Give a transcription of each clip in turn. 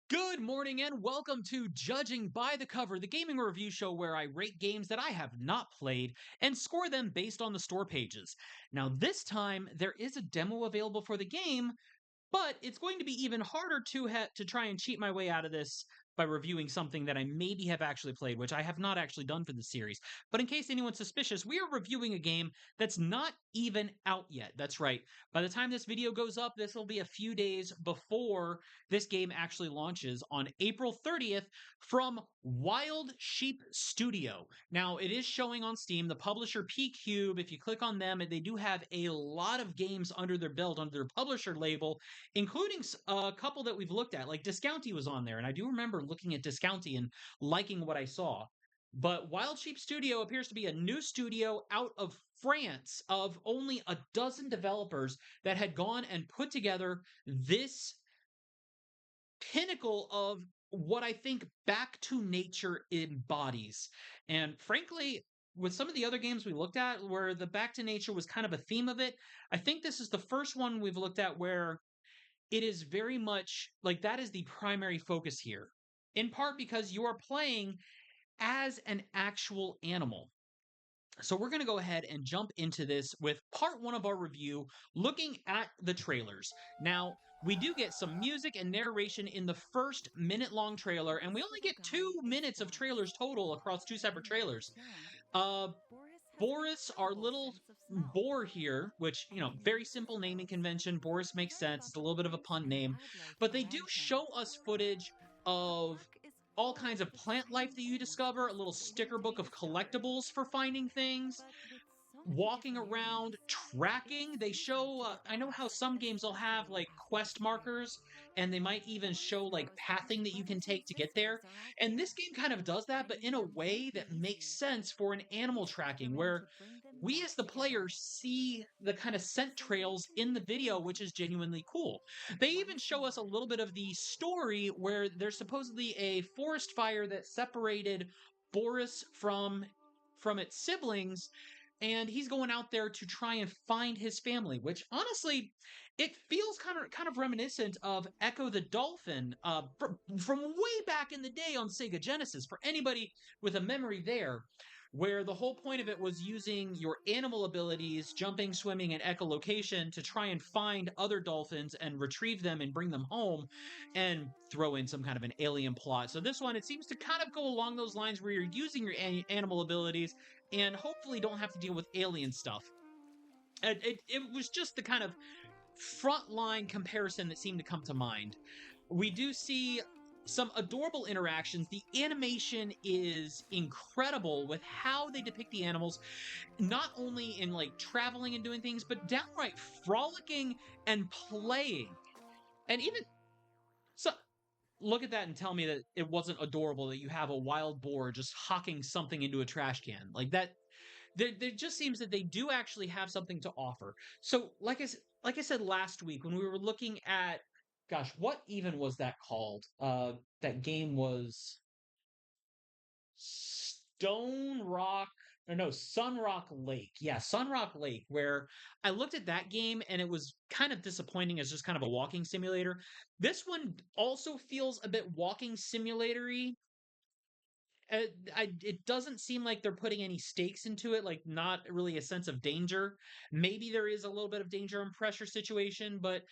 Good morning and welcome to Judging by the Cover, the gaming review show where I rate games that I have not played and score them based on the store pages. Now, this time there is a demo available for the game, but it's going to be even harder to try and cheat my way out of this by reviewing something that I maybe have actually played, which I have not actually done for the series. But in case anyone's suspicious, we are reviewing a game that's not even out yet. That's right. By the time this video goes up, this will be a few days before this game actually launches on April 30th from Wild Sheep Studio. Now, it is showing on Steam. The publisher P-Cube, if you click on them, they do have a lot of games under their belt, under their publisher label, including a couple that we've looked at. Like Discounty was on there, and I do remember looking at Discounty and liking what I saw. But Wild Sheep Studio appears to be a new studio out of France of only a dozen developers that had gone and put together this pinnacle of what I think Back to Nature embodies. And frankly, with some of the other games we looked at where the Back to Nature was kind of a theme of it, I think this is the first one we've looked at where it is very much like that is the primary focus here. In part because you are playing as an actual animal. So we're going to go ahead and jump into this with part one of our review, looking at the trailers. Now, we do get some music and narration in the first minute-long trailer, and we only get 2 minutes of trailers total across two separate trailers. Uh, Boris, our little boar here, which, very simple naming convention. Boris makes sense. It's a little bit of a pun name. But they do show us footage of all kinds of plant life that you discover, a little sticker book of collectibles for finding things, walking around, tracking. They show, I know how some games will have like quest markers and they might even show like pathing that you can take to get there. And this game kind of does that, but in a way that makes sense for an animal tracking, where we as the player see the kind of scent trails in the video, which is genuinely cool. They even show us a little bit of the story where there's supposedly a forest fire that separated Boris from its siblings, and he's going out there to try and find his family, which honestly it feels kind of reminiscent of Echo the Dolphin, from way back in the day on Sega Genesis, for anybody with a memory there, where the whole point of it was using your animal abilities, jumping, swimming, and echolocation to try and find other dolphins and retrieve them and bring them home, and throw in some kind of an alien plot. So this one, it seems to kind of go along those lines where you're using your animal abilities and hopefully don't have to deal with alien stuff. It was just the kind of frontline comparison that seemed to come to mind. We do see some adorable interactions. The animation is incredible with how they depict the animals, not only in like traveling and doing things, but downright frolicking and playing. And even so, look at that and tell me that it wasn't adorable that you have a wild boar just hawking something into a trash can. Like that, there just seems that they do actually have something to offer. So, like I said last week when we were looking at, gosh, what even was that called? That game was Stone Rock, or no, Sunrock Lake. Yeah, Sunrock Lake, where I looked at that game and it was kind of disappointing as just kind of a walking simulator. This one also feels a bit walking simulatory. It doesn't seem like they're putting any stakes into it, like not really a sense of danger. Maybe there is a little bit of danger and pressure situation, but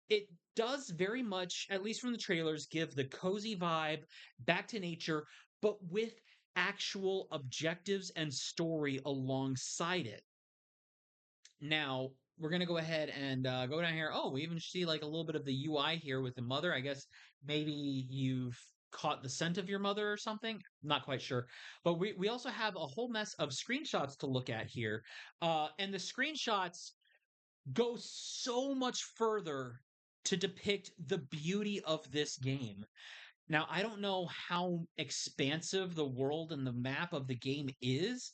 it does very much, at least from the trailers, give the cozy vibe, back to nature, but with actual objectives and story alongside it. Now, we're going to go ahead and go down here. Oh, we even see like a little bit of the UI here with the mother. I guess maybe you've caught the scent of your mother or something. Not quite sure. But we also have a whole mess of screenshots to look at here. And the screenshots go so much further to depict the beauty of this game. Now, I don't know how expansive the world and the map of the game is.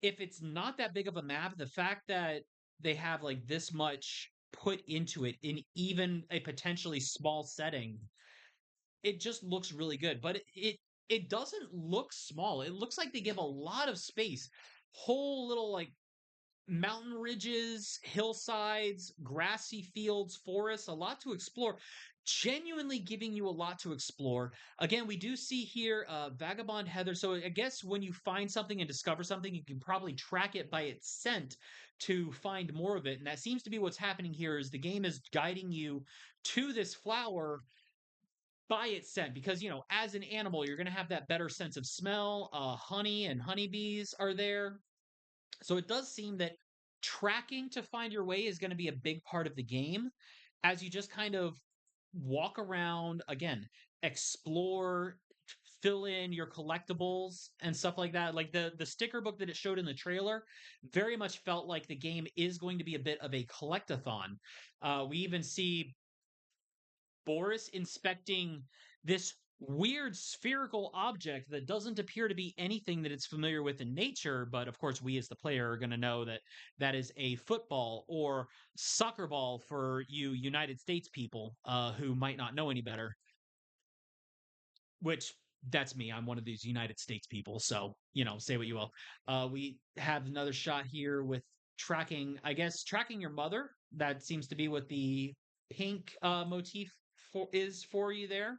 If it's not that big of a map, the fact that they have like this much put into it in even a potentially small setting, it just looks really good. But it doesn't look small. It looks like they give a lot of space. Whole little like mountain ridges, hillsides, grassy fields, forests, a lot to explore. Genuinely giving you a lot to explore. Again, we do see here vagabond heather. So I guess when you find something and discover something, you can probably track it by its scent to find more of it. And that seems to be what's happening here. Is the game is guiding you to this flower by its scent, because as an animal you're going to have that better sense of smell. Honey and honeybees are there, so it does seem that tracking to find your way is going to be a big part of the game as you just kind of walk around, again, explore, fill in your collectibles and stuff like that. Like the sticker book that it showed in the trailer very much felt like the game is going to be a bit of a collectathon. We even see Boris inspecting this weird spherical object that doesn't appear to be anything that it's familiar with in nature. But of course, we as the player are going to know that that is a football or soccer ball for you United States people who might not know any better, which that's me. I'm one of these United States people. So, say what you will. We have another shot here with tracking, I guess, tracking your mother. That seems to be what the pink motif is for you there.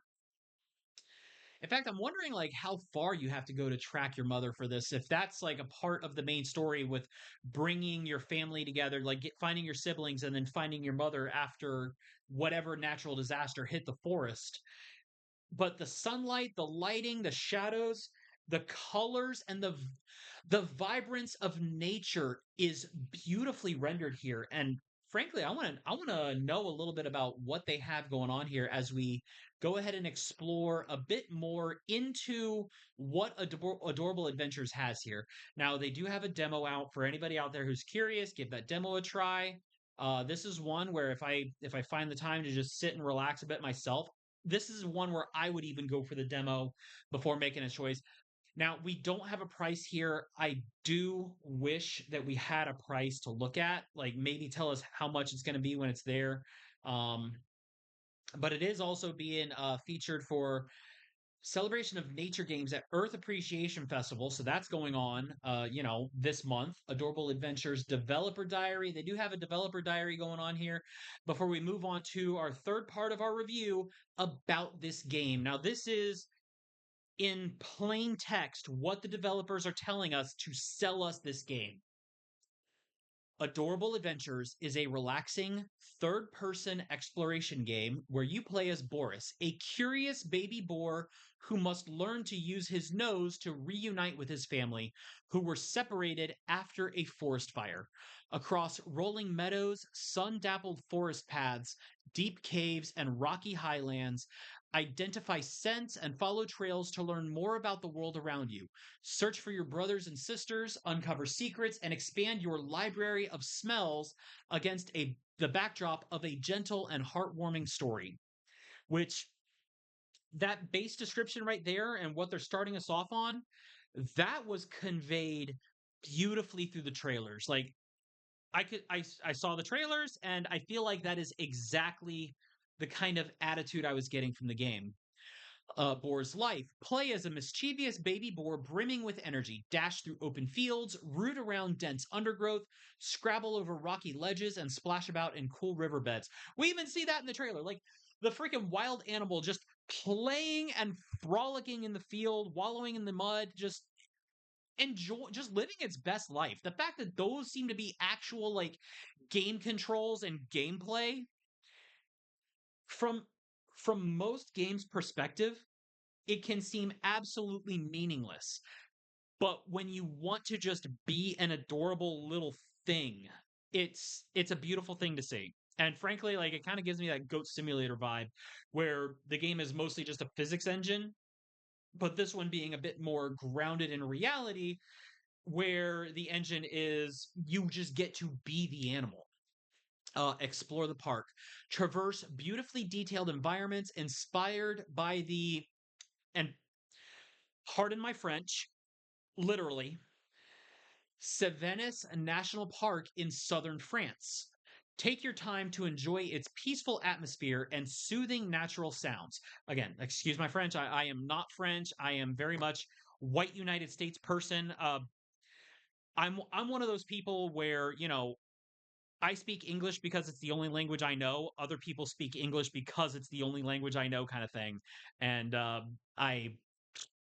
In fact, I'm wondering like how far you have to go to track your mother for this. If that's like a part of the main story with bringing your family together, like finding your siblings and then finding your mother after whatever natural disaster hit the forest. But the sunlight, the lighting, the shadows, the colors, and the vibrance of nature is beautifully rendered here. And frankly, I want to know a little bit about what they have going on here as we go ahead and explore a bit more into what Adorable Adventures has here. Now, they do have a demo out for anybody out there who's curious. Give that demo a try. This is one where if I find the time to just sit and relax a bit myself, this is one where I would even go for the demo before making a choice. Now, we don't have a price here. I do wish that we had a price to look at, like maybe tell us how much it's going to be when it's there. Um, but it is also being featured for Celebration of Nature Games at Earth Appreciation Festival. So that's going on, this month. Adorable Adventures Developer Diary. They do have a developer diary going on here. Before we move on to our third part of our review about this game. Now, this is in plain text what the developers are telling us to sell us this game. Adorable Adventures is a relaxing third person exploration game where you play as Boris, a curious baby boar who must learn to use his nose to reunite with his family, who were separated after a forest fire. Across rolling meadows, sun dappled forest paths, deep caves, and rocky highlands, identify scents and follow trails to learn more about the world around you. Search for your brothers and sisters, uncover secrets, and expand your library of smells against the backdrop of a gentle and heartwarming story. Which that base description right there and what they're starting us off on, that was conveyed beautifully through the trailers. Like I saw the trailers and I feel like that is exactly the kind of attitude I was getting from the game. Boar's life. Play as a mischievous baby boar brimming with energy. Dash through open fields, root around dense undergrowth, scrabble over rocky ledges, and splash about in cool riverbeds. We even see that in the trailer. Like the freaking wild animal just playing and frolicking in the field, wallowing in the mud, just living its best life. The fact that those seem to be actual like game controls and gameplay from most games perspective, it can seem absolutely meaningless. But when you want to just be an adorable little thing, it's a beautiful thing to see. And frankly, like it kind of gives me that Goat Simulator vibe where the game is mostly just a physics engine, but this one being a bit more grounded in reality where the engine is you just get to be the animal. Explore the park, traverse beautifully detailed environments inspired by the, and pardon my French, literally, Cevennes National Park in southern France. Take your time to enjoy its peaceful atmosphere and soothing natural sounds. Again, excuse my French. I am not French. I am very much white United States person. I'm one of those people where, I speak English because it's the only language I know. Other people speak English because it's the only language I know, kind of thing. And I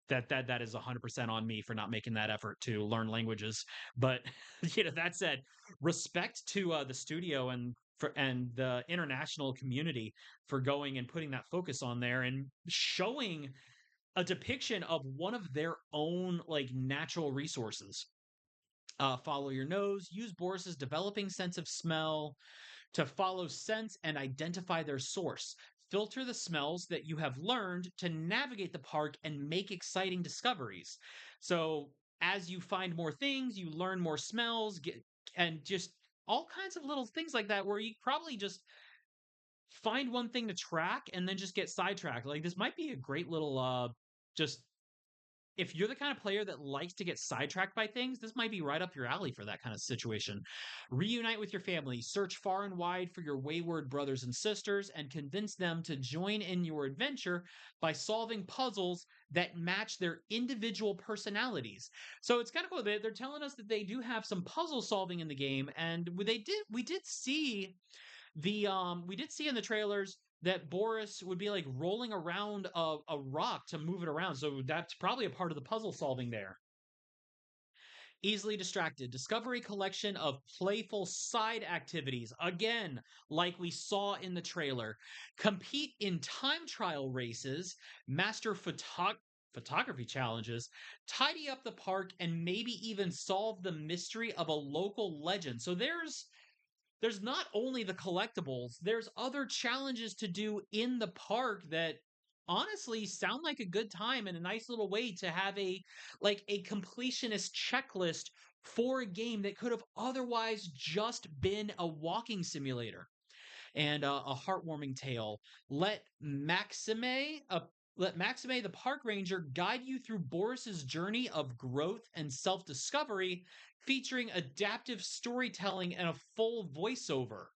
that is 100% on me for not making that effort to learn languages. But that said, respect to the studio and the international community for going and putting that focus on there and showing a depiction of one of their own like natural resources. Follow your nose. Use Boris's developing sense of smell to follow scents and identify their source. Filter the smells that you have learned to navigate the park and make exciting discoveries. So, as you find more things, you learn more smells, and just all kinds of little things like that where you probably just find one thing to track and then just get sidetracked. Like this might be a great little just if you're the kind of player that likes to get sidetracked by things, this might be right up your alley for that kind of situation. Reunite with your family, search far and wide for your wayward brothers and sisters, and convince them to join in your adventure by solving puzzles that match their individual personalities. So it's kind of cool. They're telling us that they do have some puzzle solving in the game, and we did see in the trailers that Boris would be like rolling around a rock to move it around. So that's probably a part of the puzzle solving there. Easily distracted. Discover a collection of playful side activities. Again, like we saw in the trailer. Compete in time trial races, master photography challenges, tidy up the park, and maybe even solve the mystery of a local legend. So there's not only the collectibles, there's other challenges to do in the park that honestly sound like a good time and a nice little way to have a completionist checklist for a game that could have otherwise just been a walking simulator. And a heartwarming tale. Let Maxime the park ranger guide you through Boris's journey of growth and self-discovery, featuring adaptive storytelling and a full voiceover.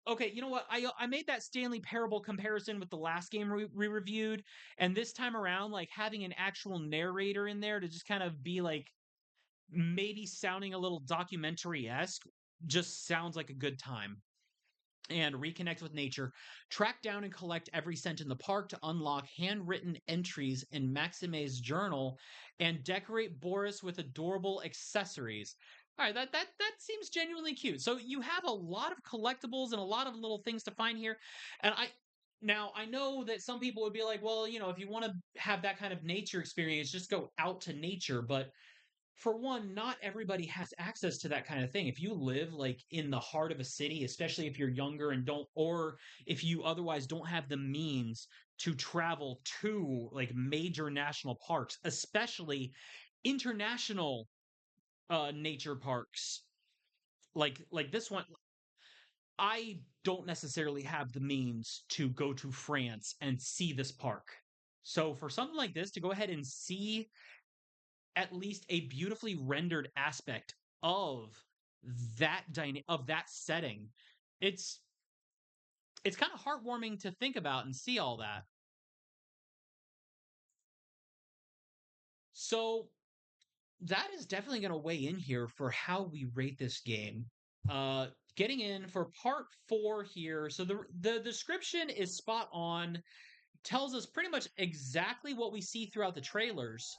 Okay, you know what? I made that Stanley Parable comparison with the last game we reviewed, and this time around, like having an actual narrator in there to just kind of be like maybe sounding a little documentary esque just sounds like a good time. And reconnect with nature. Track down and collect every scent in the park to unlock handwritten entries in Maxime's journal, and decorate Boris with adorable accessories. All right, that seems genuinely cute. So you have a lot of collectibles and a lot of little things to find here, and I know that some people would be like, well, if you want to have that kind of nature experience, just go out to nature. But for one, not everybody has access to that kind of thing. If you live like in the heart of a city, especially if you're younger and don't, or if you otherwise don't have the means to travel to like major national parks, especially international nature parks, like this one, I don't necessarily have the means to go to France and see this park. So for something like this to go ahead and see at least a beautifully rendered aspect of of that setting. It's it's kind of heartwarming to think about and see all that. So that is definitely going to weigh in here for how we rate this game. Uh, Getting in for part 4 here. So the description is spot on. Tells us pretty much exactly what we see throughout the trailers.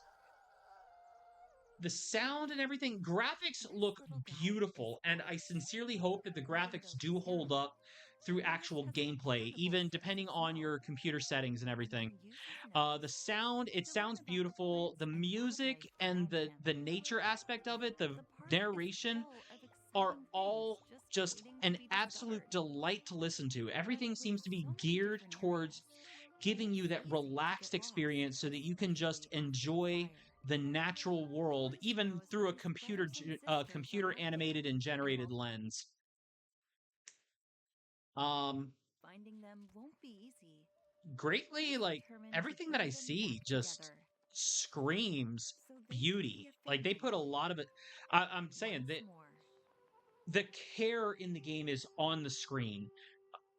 The sound and everything, graphics This look little guy is beautiful, and I Boris, sincerely hope that the even graphics though do he's hold young. up through Boris actual has an gameplay, incredible even sense of depending on smell your computer settings and and everything. even uses nose. The sound, it To learn sounds about the beautiful. plants The and music wildlife and around the him. nature aspect of it, the The park is narration full of are exciting things all just just waiting to an be absolute discovered. delight to listen to. And Everything with seems to be so many geared different areas, towards giving you it's that easy to get relaxed lost, experience so that you can just especially after a enjoy fire. the natural world Boris even knows that through a his brothers and sisters are computer out there animated and and generated will help. lens. um Finding them won't be easy, but Greatly, he's like determined to everything that I bring them see back just together screams so they can be beauty. a Like they put family a lot of it. I'm saying once that more. the care in the game is on the screen.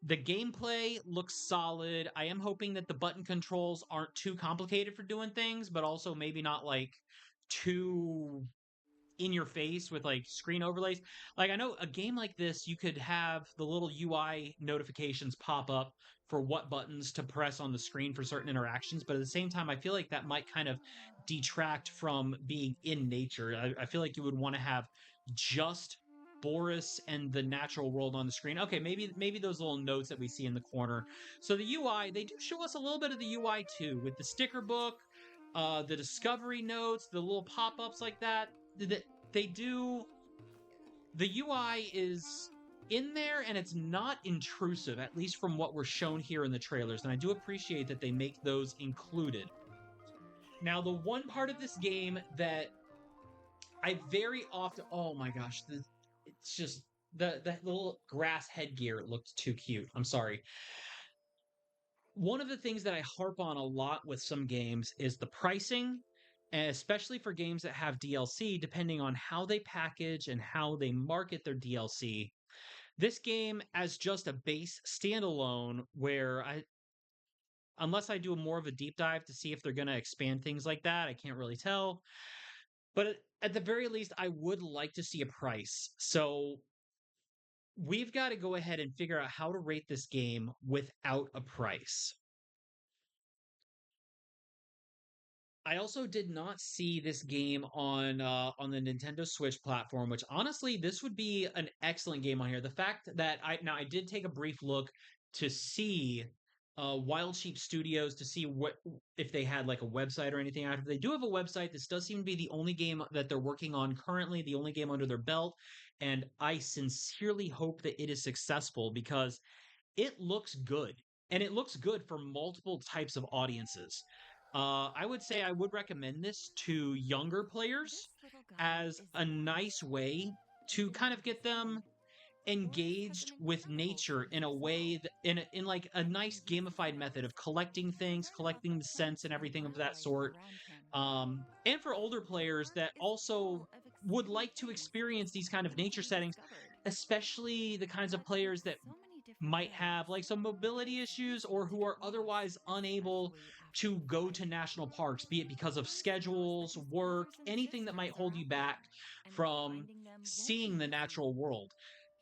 The gameplay looks solid. I am hoping that the button controls aren't too complicated for doing things, but also maybe not like too in your face with like screen overlays. Like I know a game like this, you could have the little UI notifications pop up for what buttons to press on the screen for certain interactions, but at the same time, I feel like that might kind of detract from being in nature. I feel like you would want to have just Boris and the natural world on the screen. Okay, maybe those little notes that we see in the corner. So the UI, they do show us a little bit of the UI too, with the sticker book, the discovery notes, the little pop-ups like that. They do, the UI is in there and it's not intrusive, at least from what we're shown here in the trailers. And I do appreciate that they make those included. Now, the one part of this game that I very often, oh my gosh, it's just the little grass headgear looked too cute. I'm sorry. One of the things that I harp on a lot with some games is the pricing, and especially for games that have DLC, depending on how they package and how they market their DLC. This game, as just a base standalone, where unless I do more of a deep dive to see if they're going to expand things like that, I can't really tell. But at the very least, I would like to see a price. So we've got to go ahead and figure out how to rate this game without a price. I also did not see this game on the Nintendo Switch platform, which honestly, this would be an excellent game on here. The fact that I did take a brief look to see Wild Sheep Studios to see what if they had like a website or anything. If they do have a website, this does seem to be the only game that they're working on currently, the only game under their belt, and I sincerely hope that it is successful because it looks good and it looks good for multiple types of audiences. I would say I would recommend this to younger players This little guy as is a lost. nice way to Even kind with of his get them phone, Boris has engaged been with incredible nature since in the a way snow. that, in like a But he nice uses gamified method of Rose collecting to things, learn about collecting the the scents plants and and everything of that wildlife sort. around him. And for older The players park that is also full of would exciting like to things experience just these kind of waiting to nature be settings, discovered. especially the kinds of But with players that so many different might ways, have like some mobility it's issues easy or to who get are lost, otherwise unable especially after to a go to fight. national parks, be it because of Boris knows that schedules, his work, brothers and anything that might sisters are hold you out back there, and that from finding them won't be seeing the easy. natural world.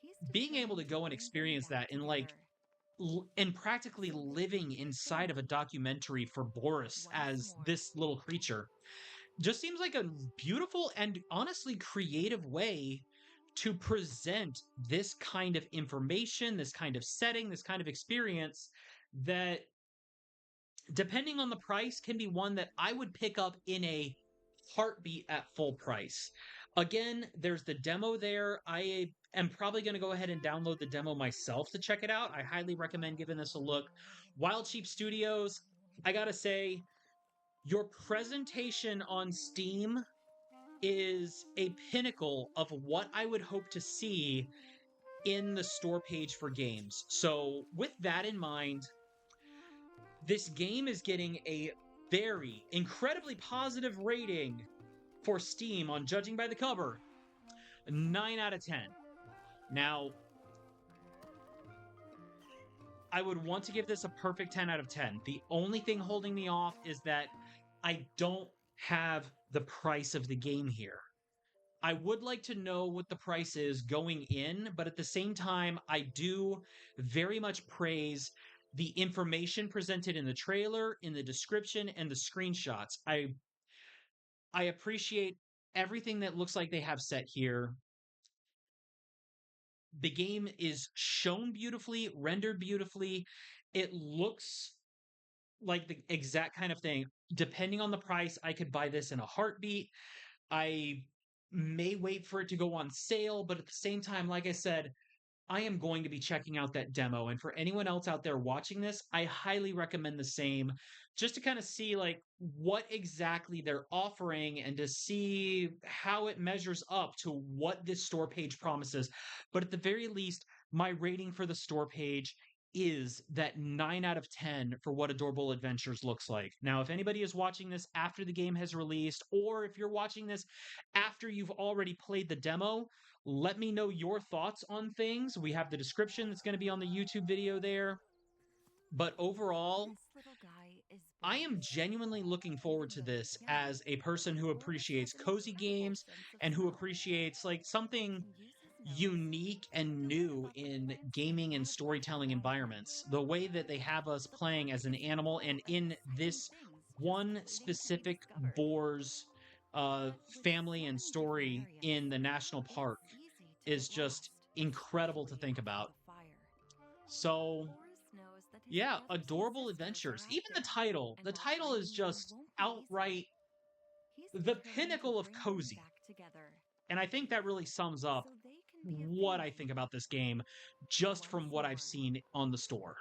He's Being able to determined to go and bring them experience back that in like together. and practically So living his inside of a family, documentary for Boris once as more. this little creature just seems like a beautiful and honestly creative way to present this kind of information, this kind of setting, this kind of experience that, depending on the price, can be one that I would pick up in a heartbeat at full price. Again, there's the demo there. I am probably going to go ahead and download the demo myself to check it out. I highly recommend giving this a look. Wild Sheep Studios, I got to say, your presentation on Steam is a pinnacle of what I would hope to see in the store page for games. So, with that in mind, this game is getting a very incredibly positive rating for Steam on judging by the cover. 9 out of 10. Now, I would want to give this a perfect 10 out of 10. The only thing holding me off is that I don't have the price of the game here. I would like to know what the price is going in, but at the same time, I do very much praise the information presented in the trailer, in the description, and the screenshots. I appreciate everything that looks like they have set here. The game is shown beautifully, rendered beautifully. It looks like the exact kind of thing. Depending on the price, I could buy this in a heartbeat. I may wait for it to go on sale, but at the same time, like I said, I am going to be checking out that demo. And for anyone else out there watching this, I highly recommend the same, just to kind of see like what exactly they're offering and to see how it measures up to what this store page promises. But at the very least, my rating for the store page is that 9 out of 10 for what Adorable Adventures looks like. Now, if anybody is watching this after the game has released, or if you're watching this after you've already played the demo, let me know your thoughts on things. We have the description that's going to be on the YouTube video there. But overall, This little guy I am genuinely looking forward to this as a person who appreciates cozy games and who appreciates like something unique and new in gaming and storytelling environments. The way that they have us playing as an animal and in this one specific boar's family and story in the national park is just incredible to think about. So, yeah, adorable adventures. Even the title is just outright the pinnacle of cozy. And I think that really sums up what I think about this game just from what I've seen on the store.